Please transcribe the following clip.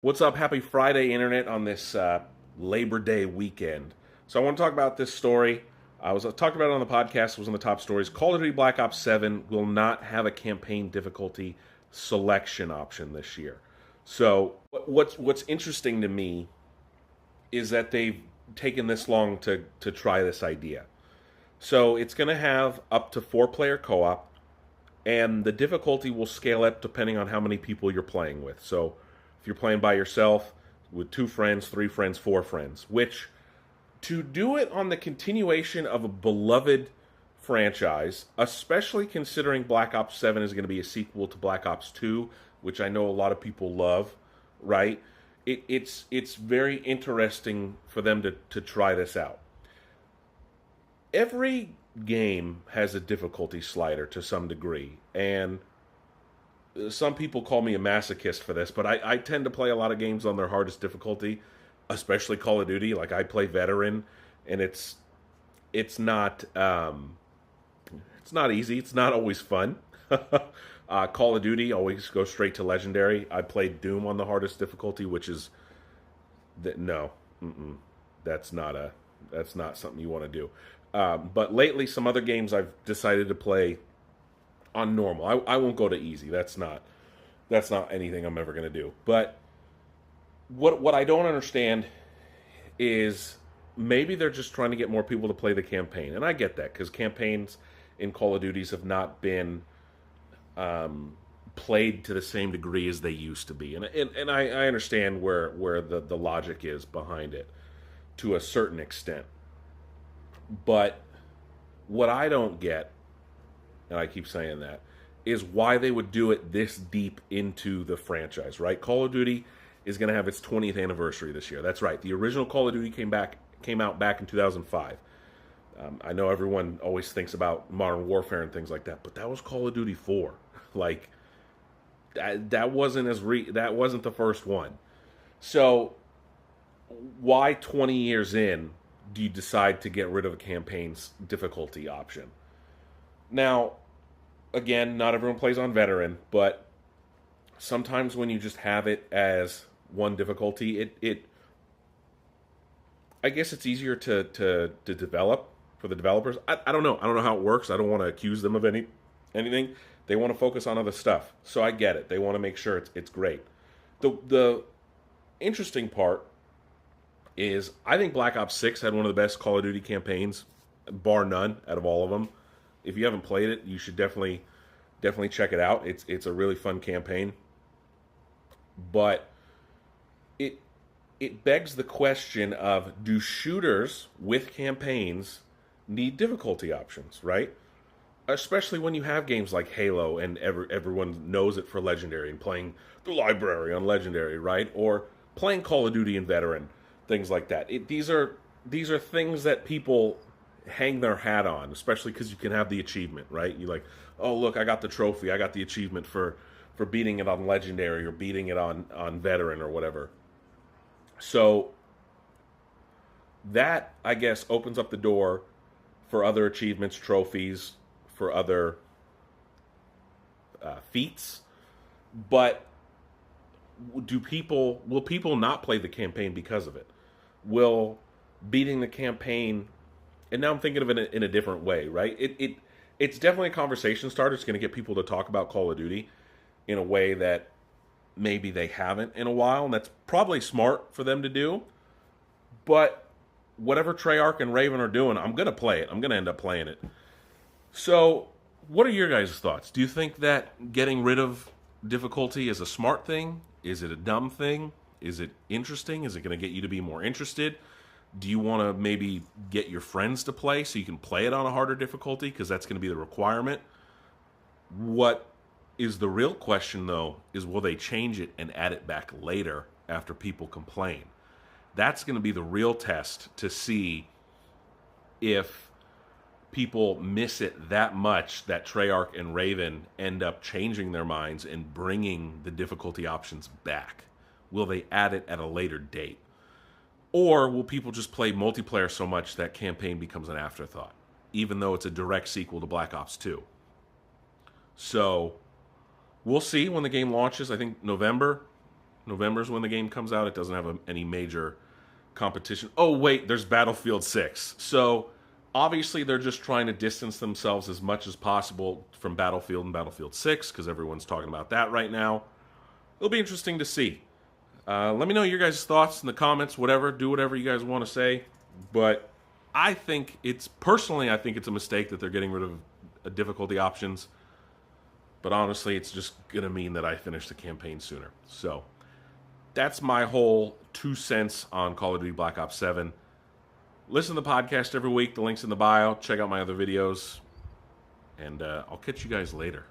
What's up? Happy Friday, Internet, on this Labor Day weekend. So, I want to talk about this story. I was talked about it on the podcast, it was in the top stories. Call of Duty Black Ops 7 will not have a campaign difficulty selection option this year. So, what's interesting to me is that they've taken this long to try this idea. So, it's going to have up to 4 player co op, and the difficulty will scale up depending on how many people you're playing with. So if you're playing by yourself, with 2 friends, 3 friends, 4 friends, which to do it on the continuation of a beloved franchise, especially considering Black Ops 7 is going to be a sequel to Black Ops 2, which I know a lot of people love, right? It's very interesting for them to try this out. Every game has a difficulty slider to some degree, and some people call me a masochist for this, but I tend to play a lot of games on their hardest difficulty, especially Call of Duty. Like I play veteran, and it's not it's not easy. It's not always fun. Call of Duty always goes straight to legendary. I played Doom on the hardest difficulty, which is that no, that's not a that's not something you want to do. But lately, some other games I've decided to play on normal. I won't go to easy. That's not anything I'm ever going to do. But what I don't understand is maybe they're just trying to get more people to play the campaign, and I get that because campaigns in Call of Duties have not been played to the same degree as they used to be, and I understand where the logic is behind it to a certain extent. But what I don't get, and I keep saying that, is why they would do it this deep into the franchise, right? Call of Duty is going to have its 20th anniversary this year. That's right. The original Call of Duty came out back in 2005. I know everyone always thinks about Modern Warfare and things like that, but that was Call of Duty 4. Like that wasn't that wasn't the first one. So why 20 years in do you decide to get rid of a campaign's difficulty option? Now, again, not everyone plays on veteran, but sometimes when you just have it as one difficulty, it I guess it's easier to develop for the developers. I don't know. I don't know how it works. I don't want to accuse them of anything. They want to focus on other stuff, so I get it. They want to make sure it's great. The interesting part is I think Black Ops 6 had one of the best Call of Duty campaigns, bar none, out of all of them. If you haven't played it, you should definitely check it out. It's a really fun campaign. But it it begs the question of, do shooters with campaigns need difficulty options, right? Especially when you have games like Halo and everyone knows it for Legendary and playing the library on Legendary, right? Or playing Call of Duty and Veteran, things like that. These are things that people hang their hat on, especially because you can have the achievement, right? You like, oh look, I got the trophy, I got the achievement for beating it on Legendary or beating it on Veteran or whatever. So that, I guess, opens up the door for other achievements, trophies, for other feats. But do people will people not play the campaign because of it? Will beating the campaign, and now I'm thinking of it in a different way, right? It's definitely a conversation starter. It's going to get people to talk about Call of Duty in a way that maybe they haven't in a while, and that's probably smart for them to do. But whatever Treyarch and Raven are doing, I'm going to play it. I'm going to end up playing it. So, what are your guys' thoughts? Do you think that getting rid of difficulty is a smart thing? Is it a dumb thing? Is it interesting? Is it going to get you to be more interested? Do you want to maybe get your friends to play so you can play it on a harder difficulty because that's going to be the requirement? What is the real question, though, is will they change it and add it back later after people complain? That's going to be the real test to see if people miss it that much that Treyarch and Raven end up changing their minds and bringing the difficulty options back. Will they add it at a later date? Or will people just play multiplayer so much that campaign becomes an afterthought, even though it's a direct sequel to Black Ops 2? So we'll see when the game launches. I think November. November's when the game comes out. It doesn't have any major competition. Oh, wait, there's Battlefield 6. So, obviously, they're just trying to distance themselves as much as possible from Battlefield and Battlefield 6, because everyone's talking about that right now. It'll be interesting to see. Let me know your guys' thoughts in the comments, whatever. Do whatever you guys want to say. But I think it's a mistake that they're getting rid of difficulty options. But honestly, it's just going to mean that I finish the campaign sooner. So, that's my whole 2 cents on Call of Duty Black Ops 7. Listen to the podcast every week. The link's in the bio. Check out my other videos. And I'll catch you guys later.